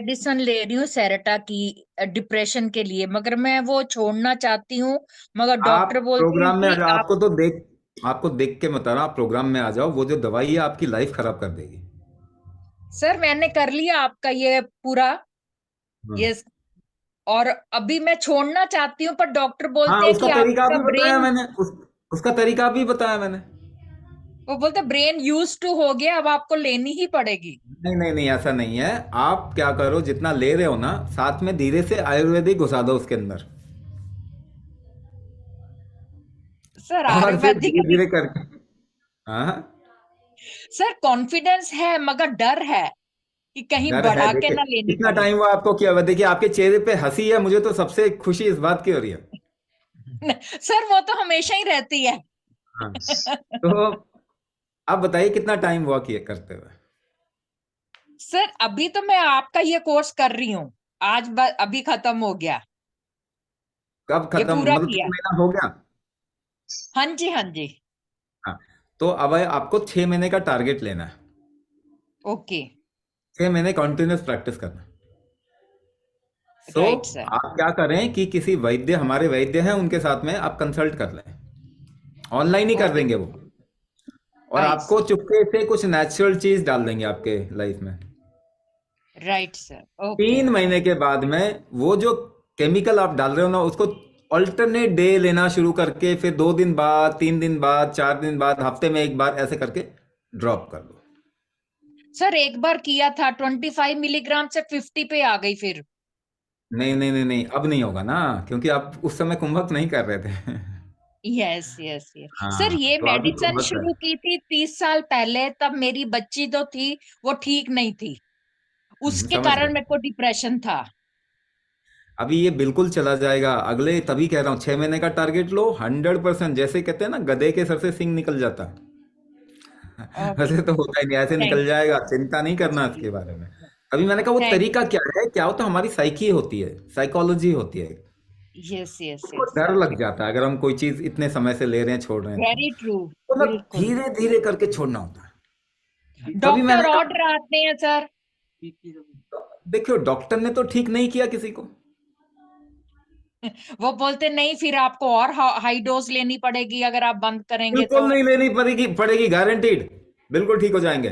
Medicine ले रही हूँ सेरेटा की, डिप्रेशन के लिए, मगर मैं वो छोड़ना चाहती हूँ। मगर आप डॉक्टर बोलते हैं प्रोग्राम में आ कि जाओ, आप। आपको देख के मैं बता रहा हूँ, आप प्रोग्राम में आ जाओ, वो जो दवाई है आपकी लाइफ खराब कर देगी। सर मैंने कर लिया आपका ये पूरा, हाँ। ये, और अभी मैं छोड़ना चाहती हूँ, पर डॉक्टर हाँ, बोलते हैं उसका कि तरीका आपका भी बताया ब्रेन, मैंने, उसका तरीका भी बताया मैंने। वो बोलते ब्रेन यूज टू हो गया, अब आपको लेनी ही पड़ेगी। नहीं नहीं नहीं, ऐसा नहीं है। आप क्या करो, जितना ले रहे हो ना, साथ में धीरे से आयुर्वेदिक घुसा दो उसके अंदर, सर और फिर आयुर्वेदिक धीरे अभी। धीरे करके। हाँ। सर कॉन्फिडेंस है मगर डर है कि कहीं डर है, बढ़ा के देखिए ना लेनी कितना पड़े। टाइम हुआ आपको किया हुआ, देखिए आपके चेहरे पे हंसी है, मुझे तो सबसे खुशी इस बात की हो रही है। सर वो तो हमेशा ही रहती है। हाँ। तो आप बताइए कितना टाइम हुआ किए करते हुए। सर अभी तो मैं आपका ये कोर्स कर रही हूँ, अभी खत्म हो गया, कब ये खत्म, पूरा मतलब किया। 3 महीना हो गया? हाँ जी, हाँ जी। हाँ। तो अब आपको 6 महीने का टारगेट लेना है। ओके। 6 महीने कंटिन्यूस प्रैक्टिस करना। सो राइट सर। आप क्या करें कि किसी वैद्य, हमारे वैद्य हैं, उनके साथ में आप कंसल्ट कर लें। ऑनलाइन ही कर ओके। देंगे वो। और आई आपको सी। चुपके से कुछ नेचुरल चीज डाल देंगे आपके लाइफ में। Right sir. ओके। 3 महीने के बाद में वो जो केमिकल आप डाल रहे हो ना, उसको अल्टरनेट डे लेना शुरू करके, फिर 2 दिन बाद, 3 दिन बाद, 4 दिन बाद, हफ्ते में एक बार, ऐसे करके ड्रॉप कर दो। सर एक बार किया था 25 मिलीग्राम से 50 पे आ गई फिर। नहीं नहीं नहीं नहीं, अब नहीं होगा ना, क्योंकि आप उस समय कुंभक नहीं कर रहे थे। Yes yes yes. सर हाँ, ये तो अभी मेडिसिन कुंभक है। शुरू की थी 30 साल पहले, तब मेरी बच्ची तो थी, वो ठीक नहीं थी, उसके समझ कारण मेरे गए। को डिप्रेशन था। अभी ये बिल्कुल चला जाएगा अगले, तभी कह रहा हूँ 6 महीने का टारगेट लो, 100%। जैसे कहते हैं ना, गधे के सर से सिंग निकल जाता है। ओके। वैसे तो होता ही नहीं, ऐसे थैंक निकल जाएगा, चिंता नहीं करना इसके बारे में। अभी मैंने कहा वो थैंक तरीका क्या है, क्या होता है, हमारी साइकी होती है, साइकोलॉजी होती है। यस यस उसको यस डर सर। लग जाता है अगर हम कोई चीज इतने समय से ले रहे हैं, छोड़ रहे हैं, वेरी ट्रू। तो ना बिल्कुल। धीरे धीरे करके छोड़ना होता है। तभी मैंने डॉक्टर और कहा, डराते हैं सर। देखियो डॉक्टर ने तो ठीक नहीं किया किसी को। वो बोलते नहीं, फिर आपको और हाई डोज लेनी पड़ेगी अगर आप बंद करेंगे बिल्कुल तो। नहीं लेनी पड़ेगी, पड़ेगी गारंटीड। बिल्कुल ठीक हो जाएंगे।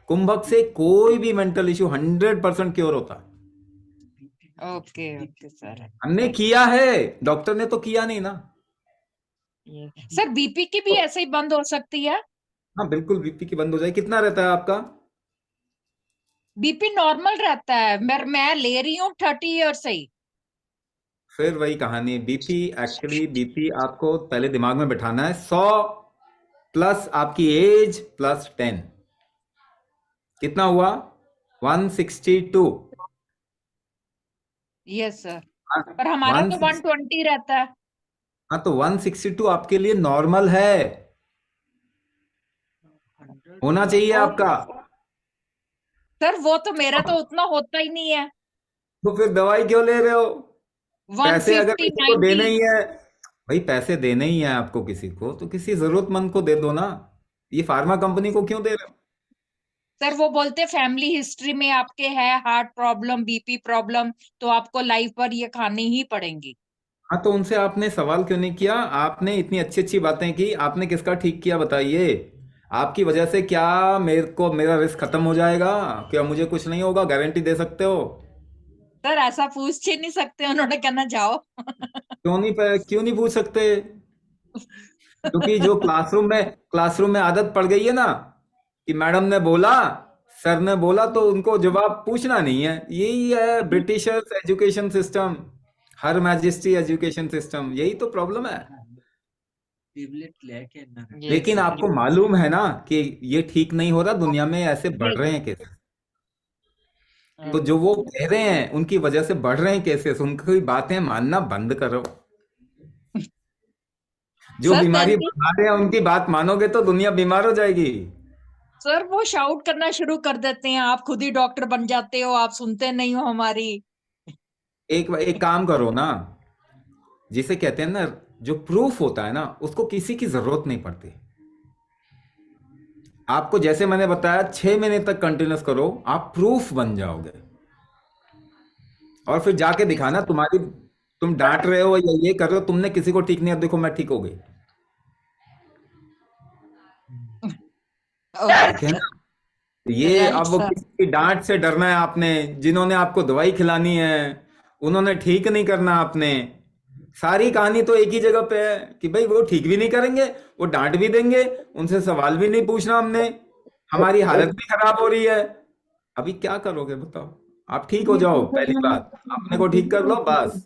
कुंभक से कोई भी मेंटल इश्यू 100% क्योर होता है। Okay okay sir. हमने थैंक किया है, डॉक्टर ने तो किया नहीं ना। You sir. बीपी की भी तो, ऐसे ही बंद हो सकती है? हाँ बिल्कुल, बीपी की बंद हो जाए। कितना रहता है आपका? बीपी नॉर्मल रहता है, मैं ले रही हूँ 30 ईयर से ही। फिर वही कहानी, बीपी, एक्चुअली बीपी आपको पहले दिमाग में बिठाना है, 100 प्लस आपकी एज प्लस 10, कितना हुआ? 162। Yes sir. हाँ, पर हमारा वन तो सिक्स 120 रहता है। हाँ, तो 162 आपके लिए नॉर्मल है, होना चाहिए आपका। ओके सर, वो तो मेरा तो उतना होता ही नहीं है। तो फिर दवाई क्यों ले रहे हो? वन पैसे अगर फिफ्टी किसी को नाइन्टी देने ही है, भाई पैसे देने ही है आपको किसी को, तो किसी जरूरतमंद को दे दो ना। ये फार्मा कंपनी को क्यों दे रहे हो? सर वो बोलते फैमिली हिस्ट्री में आपके है हार्ट प्रॉब्लम, बीपी प्रॉब्लम, तो आपको लाइफ पर ये खानी ही पड़ेंगी। हाँ, तो उनसे आपने सवाल क्यों नहीं किया? आपने इतनी अच्छी अच्छी बातें की, आपने किसका ठीक किया बताइए? आपकी वजह से क्या मेरे को, मेरा रिस्क खत्म हो जाएगा? क्या मुझे कुछ नहीं होगा, गारंटी दे सकते हो? सर ऐसा पूछ ही नहीं सकते, उन्होंने कहना जाओ। क्यों नहीं पूछ सकते? क्योंकि जो क्लासरूम में आदत पड़ गई है ना, कि मैडम ने बोला, सर ने बोला, तो उनको जवाब पूछना नहीं है। यही है ब्रिटिशर्स एजुकेशन सिस्टम, हर मैजेस्टी एजुकेशन सिस्टम, यही तो प्रॉब्लम है। यस लेकिन सर। आपको मालूम है ना कि ये ठीक नहीं हो रहा, दुनिया में ऐसे बढ़ यस। रहे हैं केसेस। तो जो वो कह रहे हैं उनकी वजह से बढ़ रहे हैं केसेस, उनकी बातें मानना बंद करो। जो सर बीमारी तभी बढ़ा रहे हैं उनकी बात मानोगे तो दुनिया बीमार हो जाएगी। सर वो शाउट करना शुरू कर देते हैं, आप खुद ही डॉक्टर बन जाते हो, आप सुनते नहीं हो हमारी। एक एक काम करो ना, जिसे कहते हैं ना, जो प्रूफ होता है ना, उसको किसी की जरूरत नहीं पड़ती। आपको जैसे मैंने बताया, 6 महीने तक कंटिन्यूस करो, आप प्रूफ बन जाओगे। और फिर जाके दिखाना तुम्हारी, तुम डांट रहे हो या ये कर रहे हो, तुमने किसी को ठीक नहीं, अब देखो मैं ठीक हो गई। ठीक है ओके। ना? ये राइट अब सर। किसी की डांट से डरना है आपने? जिन्होंने आपको दवाई खिलानी है उन्होंने ठीक नहीं करना आपने। सारी कहानी तो एक ही जगह पे है कि भाई वो ठीक भी नहीं करेंगे, वो डांट भी देंगे, उनसे सवाल भी नहीं पूछना हमने, हमारी हालत भी खराब हो रही है। अभी क्या करोगे बताओ? आप ठीक हो जाओ, पहली बात अपने को ठीक कर लो बस।